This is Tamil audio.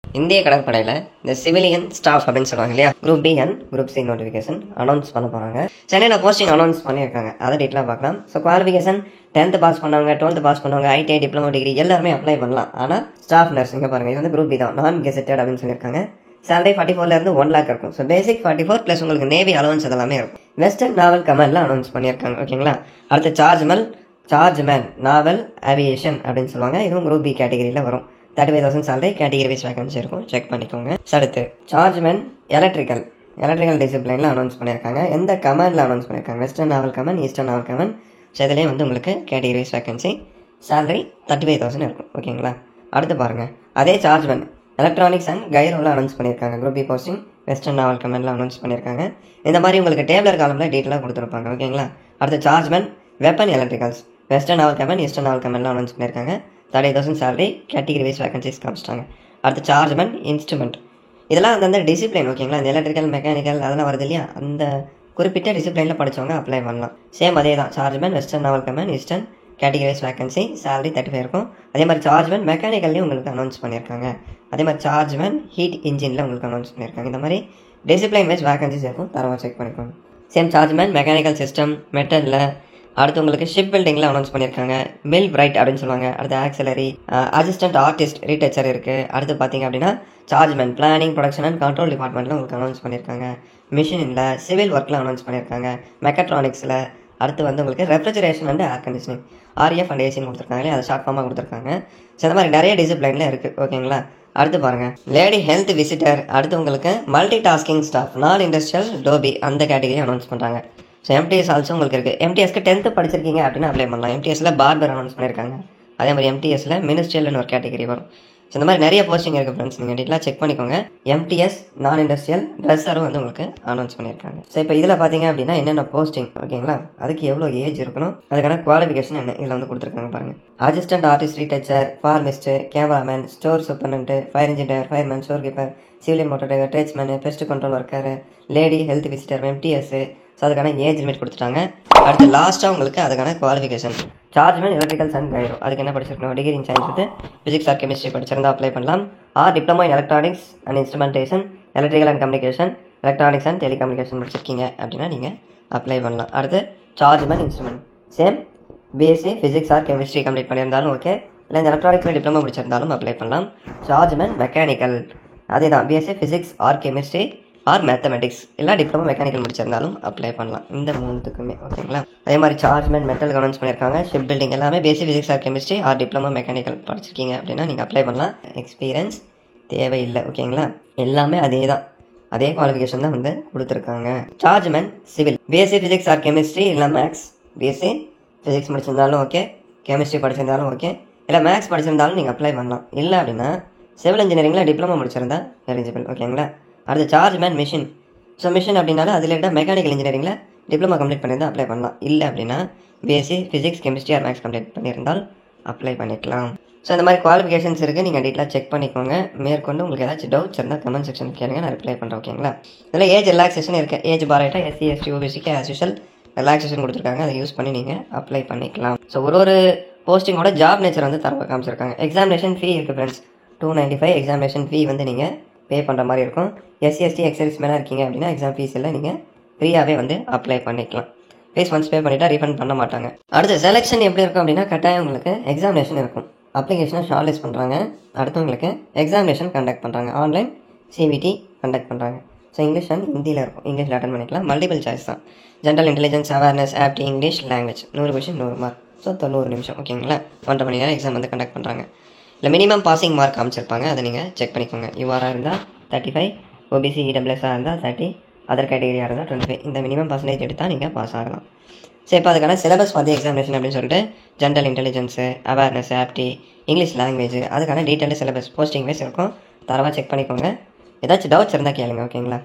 இந்திய கடற்படையில் இந்த சிவிலியன் ஸ்டாஃப் அப்படின்னு சொல்லுவாங்க இல்லையா, group B and group C notification announce பண்ண போகிறாங்க. சென்னையில் போஸ்டிங் அனௌன்ஸ் பண்ணியிருக்காங்க. அதை டீட்டெயிலாக பார்க்கலாம். ஸோ குவாலிஃபிகேஷன் 10th பாஸ் பண்ணவங்க, 12th பாஸ் பண்ணவங்க, ஐடிஐ, டிப்ளமோ டிகிரி எல்லாருமே அப்ளை பண்ணலாம். ஆனால் ஸ்டாஃப் நர்ஸ் இங்கே பாருங்கள், இது வந்து குரூப் பி தான், நான் கெசட்டட் அப்படின்னு சொல்லியிருக்காங்க. சேலரி 44 1 lakh இருக்கும். ஸோ பேசிக் 44 ப்ளஸ் உங்களுக்கு நேவி அலவன்ஸ் அதெல்லாமே இருக்கும். வெஸ்டர்ன் நாவல் கமாண்டில் அனௌன்ஸ் பண்ணியிருக்காங்க. ஓகேங்களா. அடுத்து சார்ஜ்மேன் நாவல் ஏவியேஷன் அப்படின்னு சொல்லுவாங்க. இதுவும் குரூப் பி கேட்டகரியில் வரும். 35,000 சேலரி, கேட்டகரி வைஸ் வேகன்சி இருக்கும், செக் பண்ணிக்கோங்க. அடுத்து சார்ஜ்மேன் எலக்ட்ரிக்கல் டிசிப்ளினில் அனௌன்ஸ் பண்ணியிருக்காங்க. எந்த கமாண்டில் அனௌன்ஸ் பண்ணியிருக்காங்க? வெஸ்டர்ன் நாவல் கமாண்ட், ஈஸ்டர்ன் நாவல் கமாண்ட். ஸோ இதுலேயே வந்து உங்களுக்கு கேட்டகரி வைஸ் வேகன்சி, சேலரி 35,000 இருக்கும். ஓகேங்களா. அடுத்து பாருங்கள், அதே சார்ஜ்மேன் எலக்ட்ரானிக்ஸ் அண்ட் கைரோவில் அனௌன்ஸ் பண்ணியிருக்காங்க. குரூப் பி போஸ்டிங் வெஸ்டர்ன் நாவல் கமாண்டில் அனௌன்ஸ் பண்ணியிருக்காங்க. இந்த மாதிரி உங்களுக்கு டேபிளர் காலமில் டீட்டெயிலாக கொடுத்துருப்பாங்க. ஓகேங்களா. அடுத்து chargeman weapon electricals western naval command, eastern நாவல் கமாண்டில் அனௌன்ஸ் பண்ணியிருக்காங்க. 30,000 சேலரி, கேட்டகரி வைஸ் வேகன்சிஸ் காமிச்சிட்டாங்க. அடுத்து சார்ஜ்மேன் இன்ஸ்ட்ருமெண்ட், இதெல்லாம் அந்த டிசிப்ளின். ஓகேங்களா. இந்த எலக்ட்ரிக்கல், மெக்கானிக்கல் அதெல்லாம் வருது இல்லையா, அந்த குறிப்பிட்ட டிசிப்ளினில் படித்தவங்க அப்ளை பண்ணலாம். சேம் அதே தான், chargeman western naval command, eastern, category wise vacancy, salary 35 இருக்கும். அதே மாதிரி சார்ஜ்மேன் மெக்கானிக்கல்லையும் உங்களுக்கு அனௌன்ஸ் பண்ணியிருக்காங்க. அதே மாதிரி சார்ஜ்மேன் ஹீட் இன்ஜினில் உங்களுக்கு அனௌன்ஸ் பண்ணியிருக்காங்க. இந்த மாதிரி டிசிப்ளின் வைஸ் வேகன்சிஸ் இருக்கும், தரவாக செக் பண்ணிக்கோங்க. சேம் சார்ஜ்மேன் மெக்கானிக்கல் சிஸ்டம், மெட்டலில். அடுத்து உங்களுக்கு ஷிப் பில்டிங்கில் அனௌன்ஸ் பண்ணியிருக்காங்க. மில் பிரைட் அப்படின்னு சொல்லுவாங்க. அடுத்து ஆக்சிலரி, அசிஸ்டன்ட் ஆர்டிஸ்ட், ரீடச்சர் இருக்குது. அடுத்து பார்த்தீங்க அப்படின்னா chargeman planning, production and control டிபார்ட்மெண்ட்டில் உங்களுக்கு அனௌன்ஸ் பண்ணியிருக்காங்க. மிஷினில், சிவில் ஒர்க்கில் அனௌன்ஸ் பண்ணியிருக்காங்க. மெக்கட்ரானிக்ஸில். அடுத்து வந்து உங்களுக்கு refrigeration and air conditioning, RF and ஏசின்னு கொடுத்துருக்காங்க. அதை ஷார்ட் ஃபார்மாக கொடுத்துருக்காங்க. ஸோ இந்த மாதிரி நிறைய டிசிப்ளைனில் இருக்குது. ஓகேங்களா. அடுத்து பாருங்கள், லேடி ஹெல்த் விசிட்டர். அடுத்து உங்களுக்கு மல்டி டாஸ்கிங் ஸ்டாஃப், நான் இண்டஸ்ட்ரியல் டோபி அந்த கேட்டகரி அனௌன்ஸ் பண்ணுறாங்க. ஸோ எம்டிஎஸ் ஆல்சோ உங்களுக்கு இருக்குது. எம்டிஎஸ்க்கு 10th படிச்சிருக்கீங்க அப்படின்னா அப்ளை பண்ணலாம். எம்டிஎஸ்ல பார்பர் அனௌன்ஸ் பண்ணியிருக்காங்க. அதே மாதிரி எம்டிஎஸ்ல மினிஸ்ட்ரியல்னு ஒரு கேட்டகரி வரும். ஸோ இந்த மாதிரி நிறைய போஸ்டிங் இருக்குது ஃப்ரெண்ட்ஸ், நீங்கள் டீட்டெயிலாக செக் பண்ணிக்கோங்க. எம்டிஎஸ், நான் இண்டஸ்ட்ரியல், ட்ரெஸ்ஸரும் வந்து உங்களுக்கு அனௌன்ஸ் பண்ணியிருக்காங்க. ஸோ இப்போ இதில் பார்த்தீங்க அப்படின்னா என்னென்ன போஸ்டிங், ஓகேங்களா, அதுக்கு எவ்வளோ ஏஜ் இருக்கணும், அதுக்கான குவாலிஃபிகேஷன் என்ன, இதில் வந்து கொடுத்துருக்காங்க பாருங்கள். Assistant artist, retoucher, pharmacist, cameraman, store superintendent, fire engineer, fireman, store keeper, civilian motor driver, tradesman, pest control worker, lady health visitor, MTS. So அதுக்கான ஏஜ் லிமிட் கொடுத்துட்டாங்க. அடுத்து லாஸ்ட்டாக உங்களுக்கு அதுக்கான qualification, chargeman electricals and gyro, அதுக்கு என்ன படிச்சிருக்கணும்? Degree in science with physics or chemistry படிச்சிருந்தா அப்ளை பண்ணலாம். Or diploma in electronics and instrumentation, electrical and communication, electronics and telecommunication படிச்சிருக்கீங்க அப்படின்னா நீங்கள் அப்ளை பண்ணலாம். அடுத்து chargeman instrument, same BSc physics or chemistry complete பண்ணியிருந்தாலும் ஓகே, இல்லை இந்த எலக்ட்ரானிக்ஸில் டிப்ளமோ படிச்சிருந்தாலும் அப்ளை பண்ணலாம். சார்ஜ்மேன் மெக்கானிக்கல், அதே தான், BSc physics or chemistry or mathematics, இல்லை டிப்ளமோ மெக்கானிக்கல் முடிச்சிருந்தாலும் அப்ளை பண்ணலாம். இந்த 3த்துக்குமே. ஓகேங்களா. அதே மாதிரி சார்ஜ்மேன் மெட்டல் அனௌன்ஸ் பண்ணியிருக்காங்க. ஷிப் பில்டிங் எல்லாமே basic physics or chemistry or diploma mechanical படிச்சிருக்கீங்க அப்படின்னா நீங்கள் அப்ளை பண்ணலாம். எக்ஸ்பீரியன்ஸ் தேவையில்லை. ஓகேங்களா. எல்லாமே அதே தான், அதே குவாலிஃபிகேஷன் தான் வந்து கொடுத்துருக்காங்க. Chargeman civil, BSc physics or chemistry இல்லை மேக்ஸ், பிஎஸ்சி ஃபிசிக்ஸ் படிச்சிருந்தாலும் ஓகே, கெமிஸ்ட்ரி படிச்சிருந்தாலும் ஓகே, இல்லை மேக்ஸ் படிச்சிருந்தாலும் நீங்கள் அப்ளை பண்ணலாம். இல்லை அப்படின்னா சிவில் இன்ஜினியரிங்கில் டிப்ளமோ முடிச்சிருந்தா எலிஜிபிள். ஓகேங்களா. அடுத்து சார்ஜ்மேன் மிஷின். ஸோ மிஷின் அப்படின்னாலும் அதில் விட மெக்கானிக்கல் இன்ஜினியரிங்கில் டிப்ளமோ கம்ப்ளீட் பண்ணியிருந்தால் அப்ளை பண்ணலாம். இல்லை அப்படின்னா BSc physics chemistry or maths complete பண்ணியிருந்தால் அப்ளை பண்ணிக்கலாம். ஸோ இந்த மாதிரி குவாலிஃபிகேஷன்ஸ் இருக்குது, நீங்கள் டீட்டெயிலாக செக் பண்ணிக்கோங்க. மேற்கொண்டு உங்களுக்கு ஏதாச்சும் டவுட்ஸ் இருந்தால் கமெண்ட் செக்ஷன் கேளுங்க, நான் ரிப்ளை பண்ணுறேன். ஓகேங்களா. இதில் ஏஜ் ரிலாக்ஸேஷன் இருக்குது. ஏஜ் பாராட்டா எஸ்சி எஸ்டி ஓபிசிக்கு ஆஸ் யூஷுவல் ரிலாக்ஸேஷன் கொடுத்துருக்காங்க. அதை யூஸ் பண்ணி நீங்கள் அப்ளை பண்ணிக்கலாம். ஸோ ஒரு போஸ்டிங்கோட ஜாப் நேச்சர் வந்து தரவை காமிச்சிருக்காங்க. எக்ஸாமினேஷன் ஃபீ இருக்குது ஃப்ரெண்ட்ஸ், 295 எக்ஸாமினேஷன் ஃபீ வந்து நீங்கள் பே பண்ணுற மாதிரி இருக்கும். எஸ்சி எஸ்டி எக்ஸர்வீஸ் மேனாக இருக்கீங்க அப்படின்னா எக்ஸாம் ஃபீஸ் இல்லை, நீங்கள் ஃப்ரீயாகவே வந்து அப்ளை பண்ணிக்கலாம். ஃபீஸ் ஒன்ஸ் பே பண்ணிவிட்டா ரீஃபண்ட் பண்ண மாட்டாங்க. அடுத்து செலெக்ஷன் எப்படி இருக்கும் அப்படின்னா கட்டாயம் உங்களுக்கு எக்ஸாமினேஷன் இருக்கும். அப்ளிகேஷனை ஷார்ட் லிஸ்ட் பண்ணுறாங்க. அடுத்து உங்களுக்கு எக்ஸாமினேஷன் கண்டக்ட் பண்ணுறாங்க. ஆன்லைன் சிவிடி கண்டக்ட் பண்ணுறாங்க. ஸோ இங்கிலீஷ் அண்ட் ஹிந்தியில் இருக்கும். இங்கிலீஷில் அட்டன் பண்ணிக்கலாம். மல்டிபிள் சாய்ஸ் தான். General intelligence, awareness, aptitude, English language, 100 question 100 mark. So 90 நிமிஷம். ஓகேங்களா. 1.5 மணி நேரம் எக்ஸாம் வந்து கண்டக்ட் பண்ணுறாங்க. இல்லை மினிமம் பாசிங் மார்க் காமிச்சிருப்பாங்க, அதை நீங்கள் செக் பண்ணிக்கோங்க. யூஆராக இருந்தால் 35, ஓபிசி இடபிள்யூஎஸ்ஸாக இருந்தால் 30, அதர் கேட்டகரியாக இருந்தால் 25. இந்த மினிமம் பர்சன்டேஜ் எடுத்தால் நீங்கள் பாஸ் ஆகலாம். சரி, இப்போ அதுக்கான சிலபஸ் ஃபார் தி எக்ஸாமினேஷன் அப்படின்னு சொல்லிட்டு general intelligence, awareness, aptitude, English language, அதுக்கான டீட்டெயில் சிலபஸ் போஸ்டிங் வைஸ் இருக்கும். தரவாக செக் பண்ணிக்கோங்க. ஏதாச்சும் டவுட்ஸ் இருந்தால் கேளுங்க. ஓகேங்களா.